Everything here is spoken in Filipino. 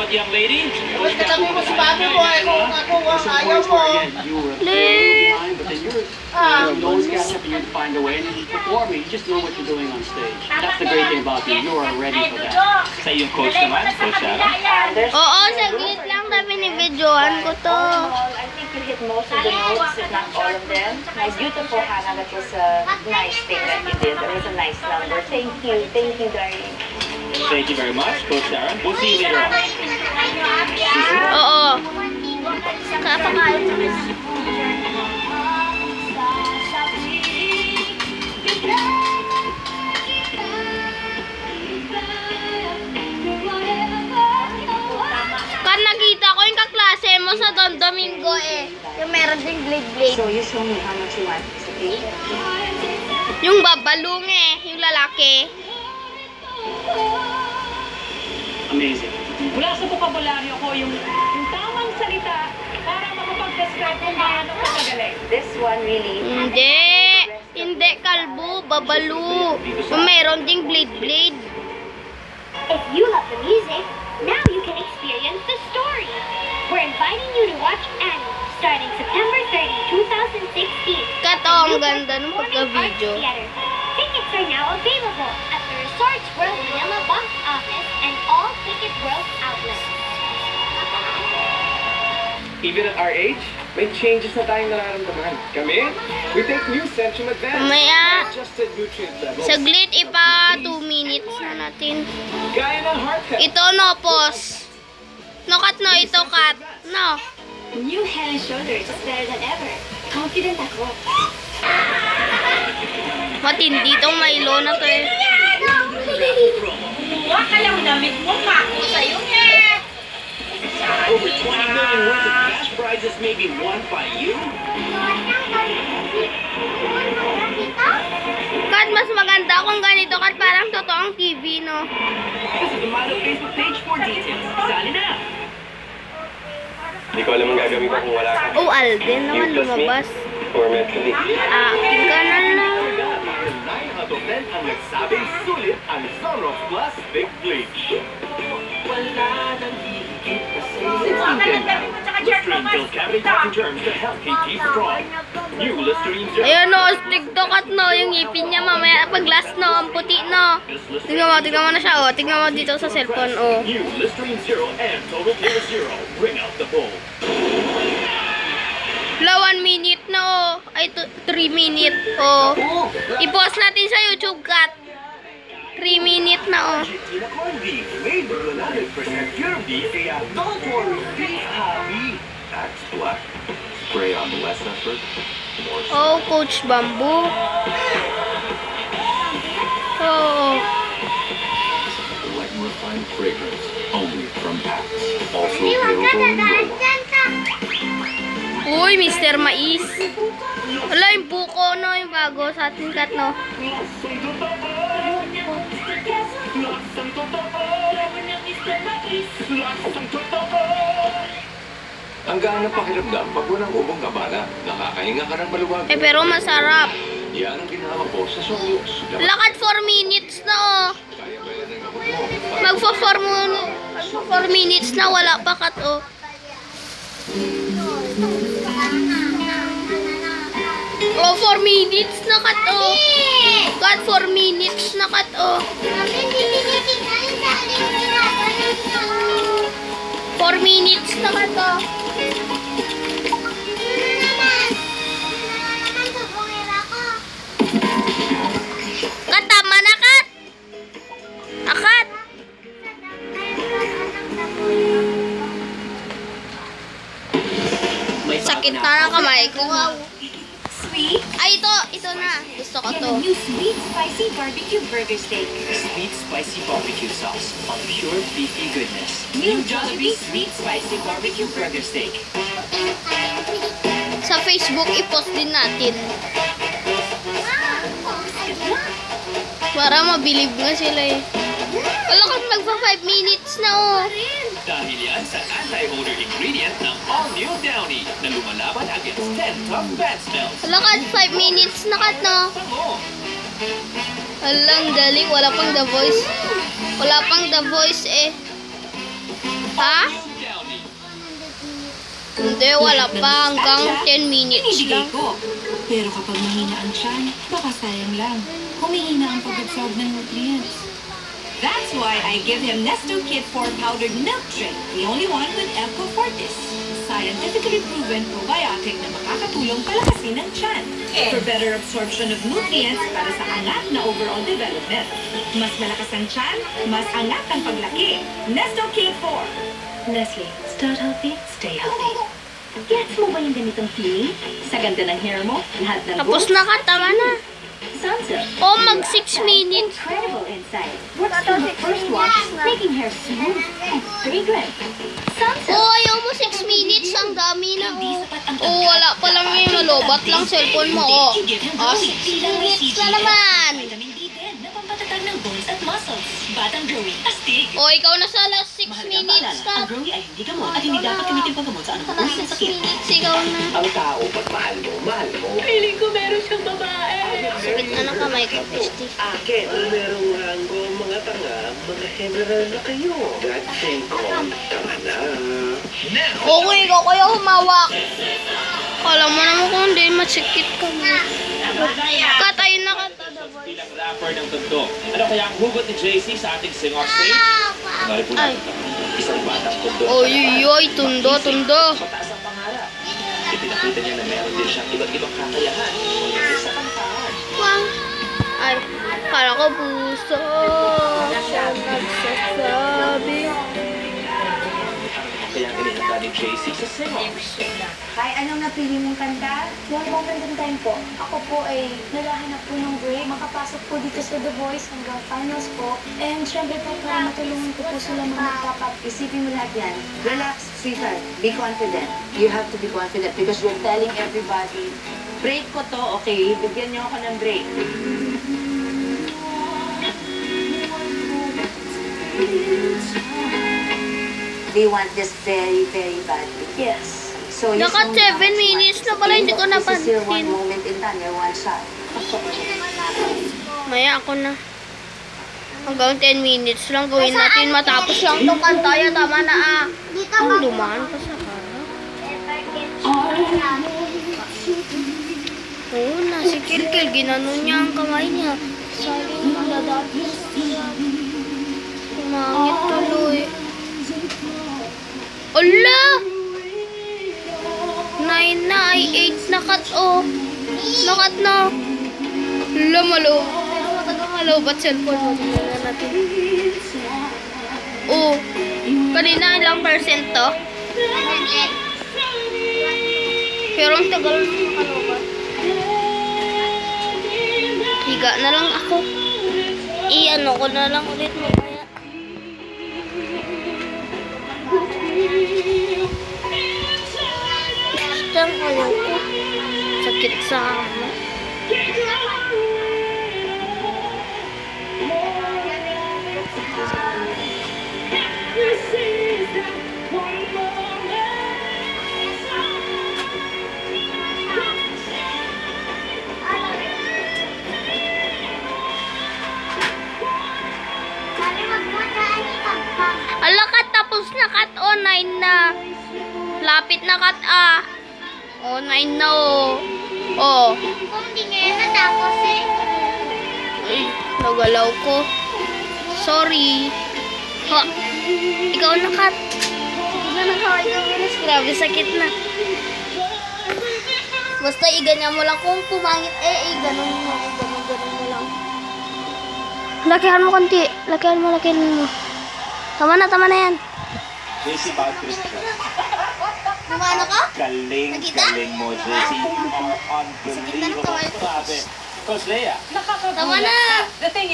but young lady. Ba't katabi mo si Bobby mo? Ako, ayaw mo. You always catch up and you find a way. And performing, you just know what you're doing on stage. That's the great thing about you. You are ready for that. Sa iyong coach naman, Coach Sarah. Oo, saglit lang na binibidyohan ko to. I think you hit most of the notes, if not all of them. My beautiful Hannah, that was a nice thing that you did. That was a nice number. Thank you, darling. Thank you very much, Coach Sarah. We'll see you later on. Oo. Kapakain. Kan nakita ko yung kaklase mo sa Don Domingo eh. Yung meron ding blade. So you show me how much you want. Okay? Yung babalong eh, yung lalaki. Amazing. Mula sa bokabularyo ko, yung tamang salita para makapag-describe kung gaano ka magaling. This one really. Hindi kalbo, babalo. Yung meron ding blade. If you love the music, now you can experience the story. We're inviting you to watch Annie starting September 30, 2016. Kato, ang ganda ng pagka-video. Tickets are now available at the Resorts World Manila box office and all Ticket World outlets. Even at our age, may changes na tayong nararamdaman. Kami, we take new Centrum Advance. Maya, Adjusted nutrient levels. saglit ipa 2 minutes na natin. Gaya ng heart health. Ito no, pause. No, cut no, ito cut. No. New Head and Shoulders is better than ever. Confident ako. Matindi tong Milo na to eh. Huwag ka lang damit mo, mako sa'yo eh! Over 20 million worth of cash prizes may be won by you. Kat, mas maganda kung ganito. Kat, parang totoong TV, no? Visit the Milo Facebook page for details. Sign it up. Hindi ko alam ang gagawin ko kung wala ka. Oh, Alden naman lumabas. Or mentally. Aking ka na lang. 9 out of 10 ang nagsabing sulit ang Sunrock Plus Big Bleach. Wala nang hihigit kasi. Listerine kills cavity-causing germs to help keep teeth strong. New Listerine Zero. Ayun no, TikTok at no, yung ngipin niya mamaya pag last no, ang puti no. Tingnan mo na siya oh. Tingnan mo dito sa cellphone oh. New Listerine Zero and Total Clear Zero. Bring out the bold. 1 minute na oh. Ay, 3 minute oh. I-post natin sa YouTube, Kat. 3 minute na oh. Argentina corned beef made with 100% pure beef, kaya don't worry, be happy. That's black. Spray on the less effort. Oh, Coach Bamboo. Oh. Light and refined fragrance, only from Pax. Also available in roll. Uy, Mr. Mais. Wala, yung buko no, yung bago sa ating Kat no. Ang gaan ng pakiramdam pag walang ubong kabala, nakakahinga ka ng maluwag. Eh, pero masarap. Yan ang ginawa ko sa Songlos. Lakad 4 minutes na oh. Kaya-kaya ng gamot mo. Magpo 4 minutes na wala pa Kat oh. Oh, 4 minutes na Kat oh. Kat, 4 minutes na Kat oh. 4 minutes na Kat oh. Kat, tama na Kat. Akat. Sakit na ng kamay ko. Sweet Ay, ito na. Gusto ko to. new sweet spicy barbecue burger steak. Sweet spicy barbecue sauce on pure beefy goodness. New Jollibee Jollibee Sweet Spicy Barbecue Burger Steak. Sa Facebook, i-post din natin. Para mabilib nga sila eh. Wala kang magpa 5 minutes na oh. Dahil yan sa anti-odor ingredient ng all-new Downy na lumalaban against 10 tough bad smells. Wala ka 5 minutes na Kat no. Bango! Alang galing. Wala pang The Voice. Wala pang The Voice eh. Ha? Hindi, wala pa. Hanggang 10 minutes lang. ko. Pero kapag mahina ang tiyan, baka sayang lang. Humihina ang pag-absorb ng nutrients. That's why I give him Nesto Kid 4 powdered milk drink, the only one with Elco Fortis. Scientifically proven probiotic na makakatulong palakasin ng tiyan for better absorption of nutrients para sa angat na overall development. Mas malakas ang tiyan, mas angat ang paglaki. Nesto Kid 4. Nestle, start healthy, stay healthy. Gets mo ba yung ganitong feeling? Sa ganda ng hair mo, lahat ng Tapos na ka, tama na. Sunsilk. Oh, mag 6 minutes. Incredible inside. What's the first wash, making hair smooth and fragrant. Sunsilk. Oh, ayaw mo 6 minutes. Ang dami na. Oh, wala pa lang yung nalobat lang cellphone mo. Oh, 6 minutes na naman. Vitamin D din na pampatatag ng bones at muscles. Batang growing, astig. Oh, ikaw na sa last 6 minutes Ang ka. growing ay hindi gamot at hindi dapat gamitin panggamot sa anumang uri ng 6 sakit. minutes, ikaw na. Ang tao, pag mahal mo, mahal mo. Feeling ko meron siyang babae. Sakit na ng kamay ko, Christy. Akin, merong rango, mga tanga, mga general na kayo. That thing called tanga na. Okay, ikaw kaya humawak. Alam mo naman kung hindi, masikit ka mo. Katayin na ka. Bilang rapper ng tundo. Ano kaya ang hugot ni JC sa ating sing-off stage? Kunwari po Ay. natin isang batang tundo. Oy, tundo. Mataas ang pangarap. Ipinakita niya na meron din siyang iba't ibang kakayahan sa kantahan. Ay, kala ko puso. Siya nagsasabi. Kaya ang inihanda ni JC sa sing-off. Hi, anong napili mong kanta? Yung moment in time po, ako po ay naghahanap po ng break, makapasok po dito sa The Voice hanggang finals po. And syempre po, para matulungan ko po sila mga magpapat. Isipin mo lahat yan. Relax, sweetheart. Be confident. You have to be confident because you're telling everybody, break ko to, okay? Bigyan niyo ako ng break. They want this very, very badly. Yes. So you Naka soon 7 minutes na pala, hindi ko This is your one napansin. moment in time, your one shot. Maya ako na. Hanggang 10 minutes lang gawin natin. Matapos lang itong kanta. Ya, tama na ah. Oh, dumaan pa sa harap. Oo na, si Kirkil. Ginanon niya ang kamay niya. Sabi niya, madadami siya. Kumangit tuloy. Ala! 9 na, ay 8 na cut oh. Nakat na. Ala, malo. Pero matagang malo. Ba't cellphone mo? Tingnan natin. Oh. Kanina ilang percent to? Pero ang tagal na makalobat. Higa na lang ako. I-ano ko na lang ulit mamaya. Basta ano ko. Sakit sa ama. Ala, kat, tapos na kat. Oh, 9 na. Lapit na kat ah. Oh, 9 na oh. Oh. Kung hindi ngayon natapos eh. Ay, nagalaw ko. Sorry. Ha, ikaw na kat. Ikaw na kaway ng virus. Grabe, sakit na. Basta iganyan mo lang kung pumangit ganun mo. Ganun mo lang. Lakihan mo konti. Lakihan mo. Tama na yan. JC Bautis ka. Gumano ka? Galing mo, JC. You are unbelievable. Grabe. Coach Lea. Tama na. The thing